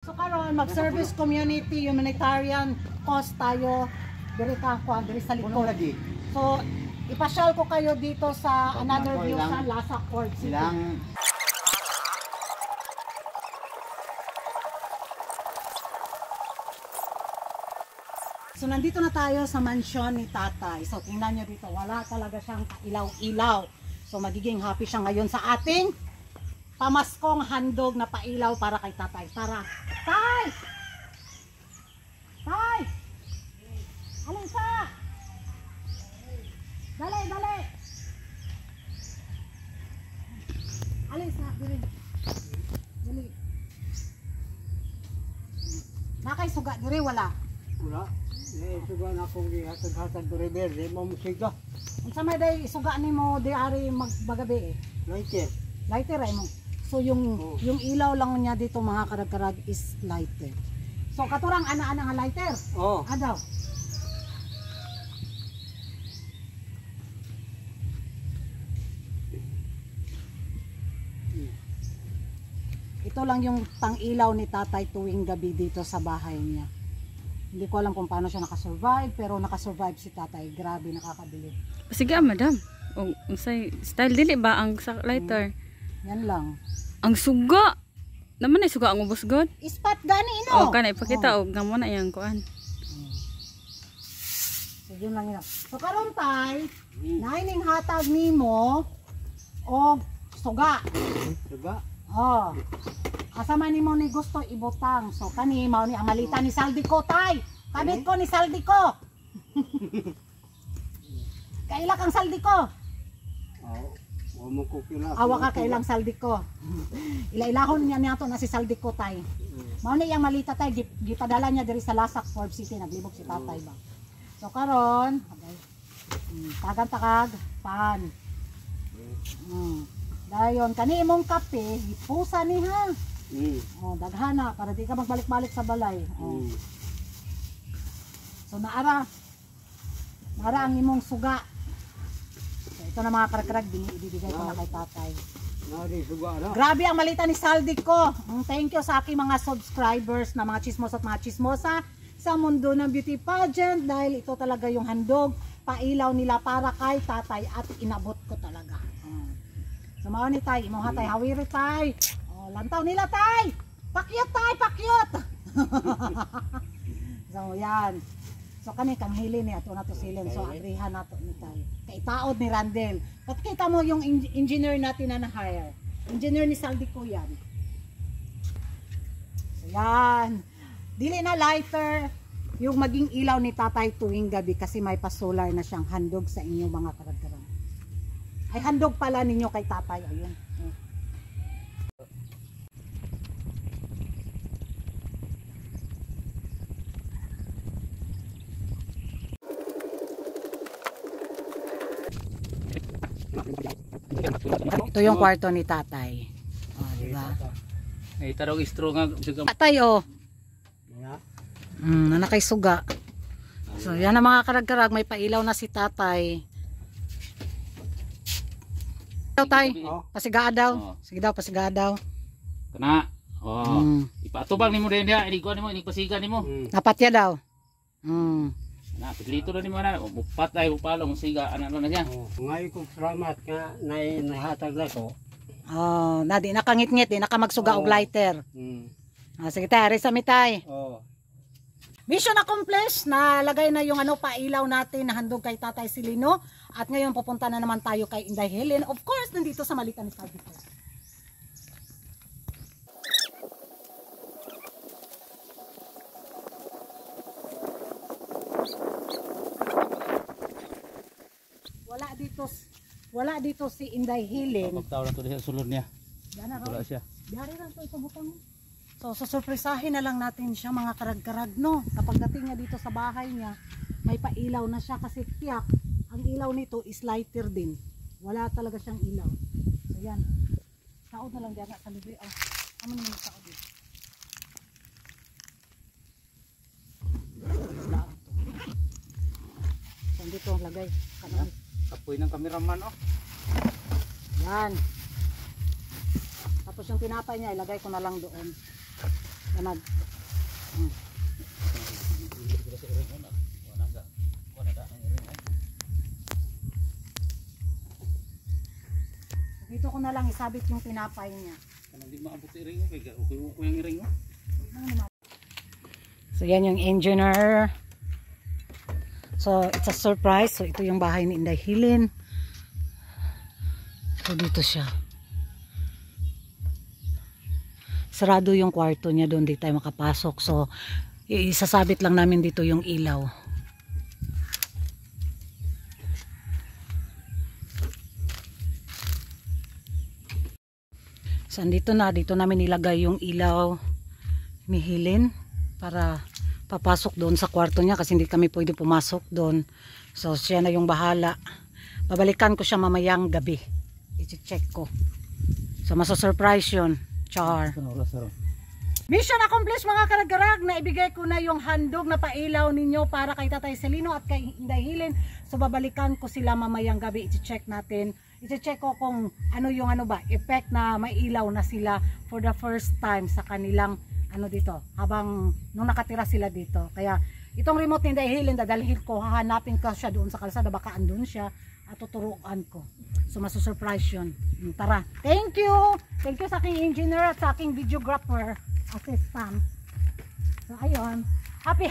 So karon mag-service community humanitarian cause tayo diri sa likod. So ipasyal ko kayo dito sa another view sa Lasak Port City. So nandito na tayo sa mansyon ni Tatay. So tingnan nyo dito, wala talaga siyang ilaw-ilaw. So magiging happy siya ngayon sa ating pamaskong handog na pailaw para kay Tatay. Tara! Tay! Tay! Alin sa? Dali, dali! Alin sa? Dali. Dali. Nakay suga diri wala? Wala. Suga na akong gihatag-hatag diri berde mo musiga. Unsa may day suga nimo di ari magbagabi eh? Lighter. Lighter ay mo. So yung ilaw lang niya dito mga karag-karag is lighter. So katurang ana-ana nga lighter. Oh. Adaw. Ito lang yung pang-ilaw ni Tatay tuwing gabi dito sa bahay niya. Hindi ko alam kung paano siya nakasurvive, pero nakasurvive si Tatay. Grabe, nakakabilib. Sige, madam. O, unsay style dili ba ang sa lighter? Yan lang. Ang suga. Naman ay suga ang ubos god. Ispat gani ino. Oh, kana ipakita og gamo na yang kuan. So yun lang yun. So karon tay, naining hatag nimo o suga. Suga. Oh. Asa man nimo ni gusto ibutang. So kani mao ni amalita ni Saldi ko tay. Kabit ko ni Saldi ko. Kaila kang Saldi ko. Oh, mo ko kila. Awa ka kailang Saldi ko. Ila-ilahon niya niya to na si Saldi ko tay. Mao ni yang malita tay gipadala niya diri sa Lasak Port City, naglibog si Tatay ba. So karon, takag pan. Dayon kani imong kape, ipusa ni ha. Oh, daghana para di ka magbalik-balik sa balay. Oh. So naara ang imong suga. So ito na mga karag-karag binibigay ko na kay Tatay. Nari suga na. Grabe ang malita ni Saldi ko. Thank you sa aking mga subscribers na mga chismos at mga chismosa sa mundo ng beauty pageant dahil ito talaga yung handog, pailaw nila para kay Tatay at inabot ko talaga. So mao ni tay, imong hatay hawiri tay. Oh, lantaw nila tay. Pakyot tay, pakyot. So yan. So kani kang hili ni ato nato silin. So agrihan nato ni tay. Kay taod ni Randel. At kita mo yung engineer natin na na-hire. Engineer ni Saldi ko yan. So yan. Dili na lighter yung maging ilaw ni Tatay tuwing gabi kasi may pa-solar na siyang handog sa inyong mga karag-karag. Ay handog pala ninyo kay Tatay. Ayun. Ito yung kwarto ni Tatay. Oh, di ba? Ay tarong istro nga suga. Tatay oh. Ya. Nanakay suga. So yan ang mga karag-karag, may pailaw na si Tatay. Tay, pasigaa daw. Sige daw, pasigaa daw. Kana. Oh. Ipatubang nimo din dia, ini ko nimo, ini pasiga nimo. Napat ya daw. Na, piglito na nimo na, upatay upalong siga ana na siya. Ngay ko salamat nga nahatag na ko. Oh, na di nakangit-ngit, di nakamagsuga og lighter. Sige tay, ari sa mi tay. Mission accomplished, nalagay na yung pailaw natin na handog kay Tatay Silino. At ngayon pupunta na naman tayo kay Inday Helen. Of course, nandito sa Malita ni Saldi ko. Wala dito si Inday Helen. Pagtaw na to sa sulod niya. Wala siya. Dari lang to butang. So susurpresahin na lang natin siya mga karag-karag no. Kapag dating niya dito sa bahay niya, may pailaw na siya kasi tiyak. Ang ilaw nito is lighter din. Wala talaga siyang ilaw. So yan. Taod na lang diyan sa libre. Ano naman yung taod dito? So dito lagay. Kapoy ng cameraman oh. Yan. Tapos yung tinapay niya ilagay ko na lang doon. Kanag. Dito ko na lang isabit yung tinapay niya. Kanang di maabot iring kay ukoy yung iring. So yan yung engineer. So it's a surprise. So ito yung bahay ni Inday Hilin. So dito siya. Sarado yung kwarto niya doon, di tayo makapasok. So isasabit lang namin dito yung ilaw. So dito namin nilagay yung ilaw ni Hilin para papasok doon sa kwarto niya kasi hindi kami pwede pumasok doon. So siya na yung bahala. Babalikan ko siya mamayang gabi. I-check ko. So maso-surprise yun. Char. Mission accomplished mga karag-karag. Naibigay ko na yung handog na pailaw ninyo para kay Tatay Celino at kay Inday Hilin. So babalikan ko sila mamayang gabi. I-check natin. I-check ko kung ano yung effect na may ilaw na sila for the first time sa kanilang dito habang nung nakatira sila dito. Kaya itong remote ni Inday Hilin dadalhin ko, hahanapin ko siya doon sa kalsada, baka andun siya at tuturuan ko. So masu-surprise yun. Tara. Thank you sa aking engineer at sa aking videographer assistant. So ayun, happy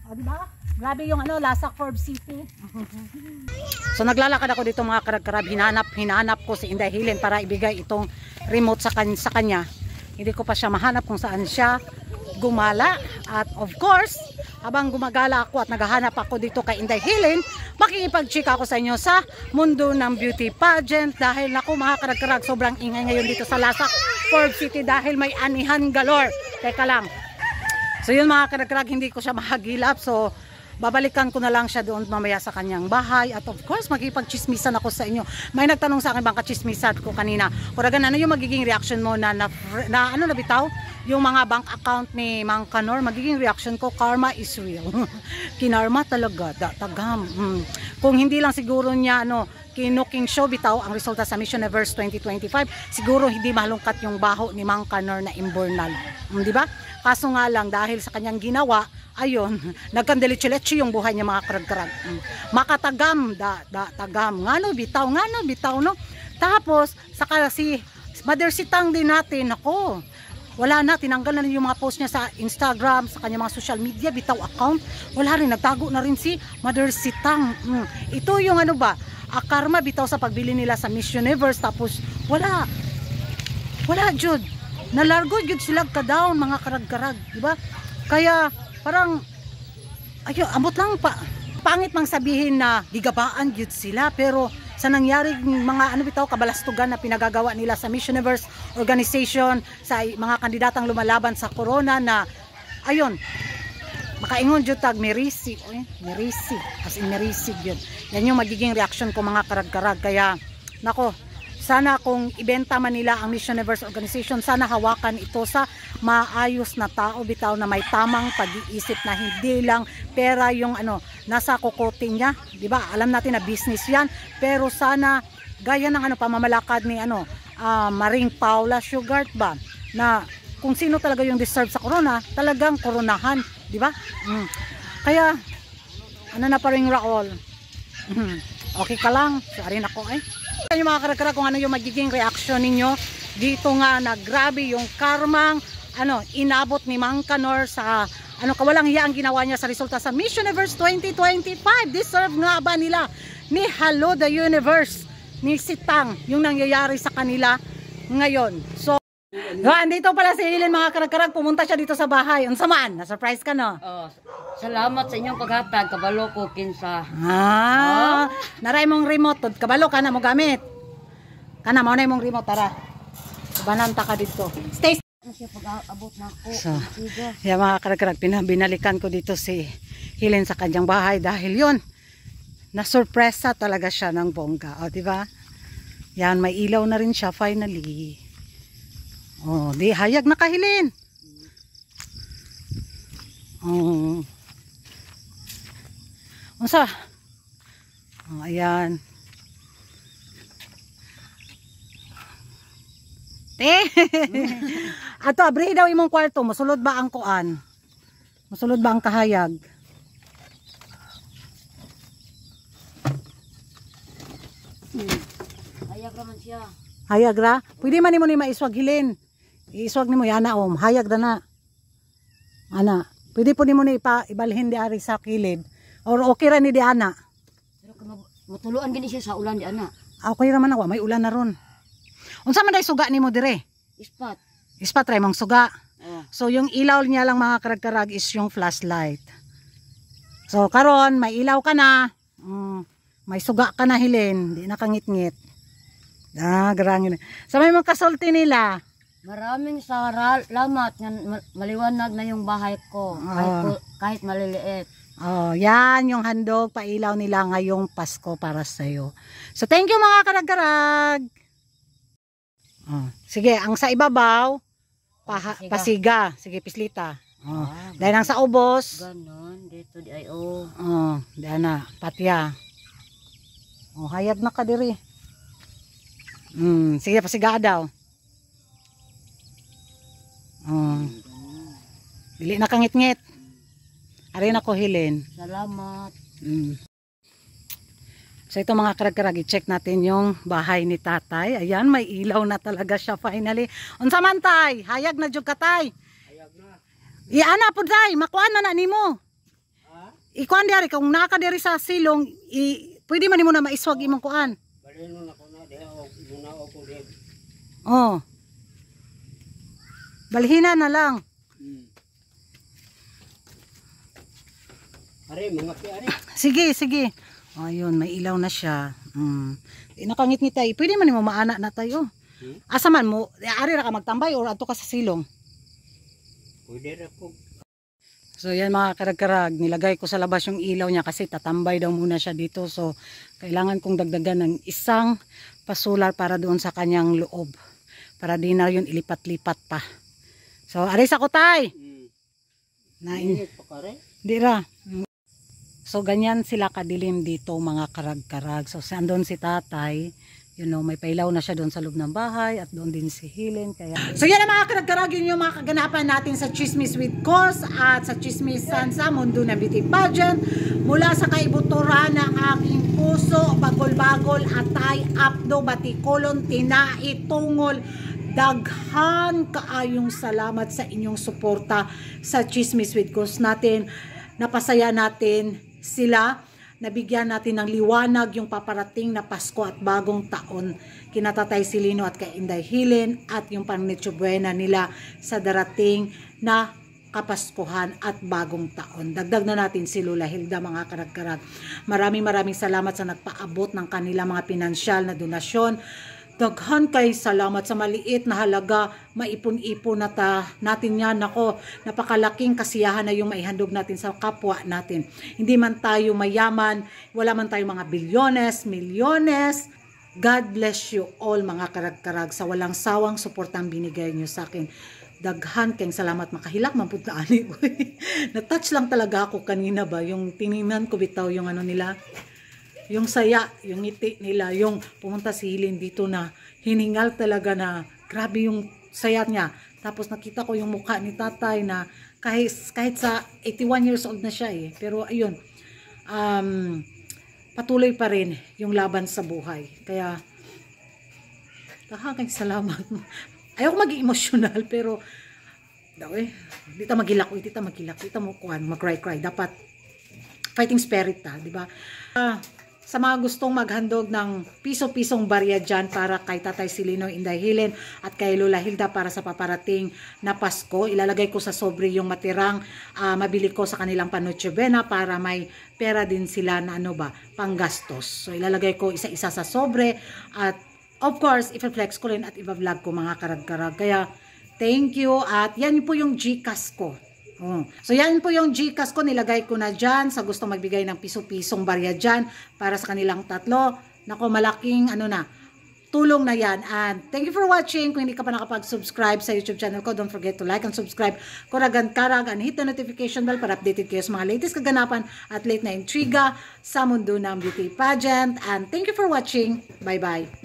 o diba? Grabe yung Lasak Forbes City. So naglalakad ako dito mga karag-karab, hinahanap ko si Inday Hilin para ibigay itong remote sa kanya. Hindi ko pa siya mahanap kung saan siya gumala. At of course, habang gumagala ako at naghahanap ako dito kay Inday Hilin, makikipag-chika ako sa inyo sa mundo ng beauty pageant. Dahil naku mga karag-karag, sobrang ingay ngayon dito sa Lasak Forbes City dahil may anihan galore. Teka lang. So yun mga karag-karag, hindi ko siya mahagilap. So babalikan ko na lang siya doon mamaya sa kanyang bahay. At of course, magkipag-chismisan ako sa inyo. May nagtanong sa akin bang kachismisan ko kanina. Kuragan, ano yung magiging reaction mo na bitaw? Yung mga bank account ni Mang Kanor, magiging reaction ko, karma is real. Kinarma talaga, tagam. Kung hindi lang siguro niya, kinuking show bitaw ang resulta sa Miss Universe 2025, siguro hindi malungkat yung baho ni Mang Kanor na imbornal. Di ba? Kaso nga lang, dahil sa kanyang ginawa, ayun, nagkandelichi-lechi yung buhay niya mga karag-karag. Makatagam, tagam. Ngano bitaw, no? Tapos, saka si Mother Sitang din natin, ako, wala na, tinanggal na yung mga post niya sa Instagram, sa kanyang mga social media, bitaw account. Wala rin, nagtago na rin si Mother Sitang. Ito yung karma bitaw sa pagbili nila sa Miss Universe. Tapos, wala, Jud. Nalargo Jud sila ka-down, mga karag-karag, diba? Kaya, parang, ayun, amot lang pangit mang sabihin na gigabaan Jud sila, pero sa nangyari mga bitaw kabalastugan na pinagagawa nila sa Miss Universe organization sa mga kandidatang lumalaban sa corona na ayun makaingon jud tag merisi as in merisi yun. Yan yung magiging reaction ko mga karag-karag. Kaya nako, sana kung ibenta man nila ang Miss Universe organization, sana hawakan ito sa maayos na tao bitaw na may tamang pag-iisip na hindi lang pera yung nasa kokote niya, di ba? Alam natin na business yan, pero sana gaya ng pamamalakad ni Maring Paula Sugart ba, na kung sino talaga yung deserve sa corona, talagang koronahan, di ba? Kaya na pa ring Raol. Okay ka lang, sorry na ko yung mga karag-karag kung ano yung magiging reaction ninyo dito nga na grabe yung karmang inabot ni Mang Kanor sa kawalang hiya ang ginawa niya sa resulta sa Miss Universe 2025. Deserve nga ba nila ni Hello the Universe ni Sitang yung nangyayari sa kanila ngayon? So andito pala si Hilin mga karag-karag, pumunta siya dito sa bahay. Unsaman? Na-surprise ka no? Salamat sa inyong paghatag, kabalo ko kinsa. Naray mong remote, kabalo ka na mo gamit. Kana mo na mong remote, tara. Bananta ka dito. Stay. Pag-abot na ako. So, mga karag-karag, binalikan ko dito si Hilin sa kanyang bahay dahil yun, na-surpresa talaga siya ng bongga. O, diba? Yan, may ilaw na rin siya finally. Oh, di hayag na kahilin. Oh. Unsa? Oh, ayan. Ato, abri daw imong kwarto, musulod ba ang kuan? Musulod ba ang kahayag? Hayag raman siya. Hayag ra? Pwede man nimo ni maiswag hilin. Iiswag nimo yana hayag ra na. Ana, pwede po nimo ni ibalhin di ari sa kilid. Or okay ra ni di ana. Pero kung matuluan gini siya sa ulan di ana. Okay ra man ako, may ulan na ron. Unsa man day suga nimo dire? Ispat. Ispat ra mong suga. Oh. So yung ilaw niya lang mga karag-karag is yung flashlight. So karon may ilaw ka na. May suga ka na hilin, di na kangit-ngit. Garangin. Sa may mga kasulti nila. Maraming salamat nga maliwanag na yung bahay ko. Kahit maliliit. Oh, yan yung handog pailaw nila ngayong Pasko para sa iyo. So thank you mga karag-karag. Sige, ang sa ibabaw pasiga. Sige, pislita. Dahil ang sa ubos. Ganon, dito di ay o. Dahil na, patya. Hayag na ka diri. Sige, pasiga daw. Dili na kangit-ngit. Ari na ko hilin. Salamat. So ito mga karag-karag, i-check natin yung bahay ni tatay. Ayan, may ilaw na talaga siya finally. Unsa man tay? Hayag na jud ka tay. Hayag na. Iana po tay, makuan na nimo. Ikuan diri kung naka diri sa silong, pwede man nimo na maiswag imong kuan. Balino na ko na diha og muna ko din. Balhina na lang. Are mga ari. Sige. Ayun, may ilaw na siya. Nakangit-ngit tayo. Pwede man mo maana na tayo. Asa man mo, ari ra ka magtambay or ato ka sa silong? Pwede ra ko. So yan mga karag-karag, nilagay ko sa labas yung ilaw niya kasi tatambay daw muna siya dito. So kailangan kong dagdagan ng isang pasular para doon sa kanyang loob. Para di na yun ilipat-lipat pa. So ari sa kutay. Di ra. So ganyan sila kadilim dito mga karag-karag. So andun si tatay, may pailaw na siya doon sa loob ng bahay at doon din si Helen. So yan ang mga karag-karag, yun yung mga kaganapan natin sa Chismis with Cos at sa Chismisan sa mundo ng beauty pageant. Mula sa kaibuturan ng aking puso, bagol-bagol, atay, apdo, batikolon, tinai, tungol. Daghan kaayong salamat sa inyong suporta sa Chismis with Cos natin. Napasaya natin sila, nabigyan natin ng liwanag yung paparating na Pasko at bagong taon kina Tatay Silino at kay Inday Helen at yung Noche Buena nila sa darating na Kapaskuhan at bagong taon. Dagdag na natin si Lola Hilda mga karag-karag. Maraming salamat sa nagpaabot ng kanila mga pinansyal na donasyon. Daghan kay salamat sa maliit na halaga, maipon-ipon natin yan. Ako, napakalaking kasiyahan na yung maihandog natin sa kapwa natin. Hindi man tayo mayaman, wala man tayo mga bilyones, milyones. God bless you all mga karag-karag sa walang sawang suportang binigay nyo sa akin. Daghan kayong salamat, makahilak man punta ani. Na-touch lang talaga ako kanina ba, yung tiningnan ko bitaw yung nila. Yung saya, yung ngiti nila, yung pumunta si Helen dito na hiningal talaga na grabe yung saya niya. Tapos nakita ko yung mukha ni tatay na kahit sa 81 years old na siya pero ayun, patuloy pa rin yung laban sa buhay. Kaya, kahang salamat. Ayoko maging emotional pero dito magilak, dito mo kuhan, mag-cry. Dapat fighting spirit di ba? Sa mga gustong maghandog ng piso-pisong barya dyan para kay Tatay Silino, Inday Helen at kay Lola Hilda para sa paparating na Pasko, ilalagay ko sa sobre yung matirang mabili ko sa kanilang Noche Buena para may pera din sila na panggastos. So ilalagay ko isa-isa sa sobre at of course, i-flex ko rin at i-vlog ko mga karag-karag. Kaya thank you at yan po yung GCash ko. So yan po yung GCash ko, nilagay ko na dyan sa gusto magbigay ng piso-pisong barya dyan para sa kanilang tatlo. Nako, malaking tulong na yan. And thank you for watching. Kung hindi ka pa nakapag-subscribe sa YouTube channel ko, don't forget to like and subscribe. Karag and hit the notification bell para updated kayo sa mga latest kaganapan at late na intriga sa mundo ng beauty pageant. And thank you for watching. Bye-bye.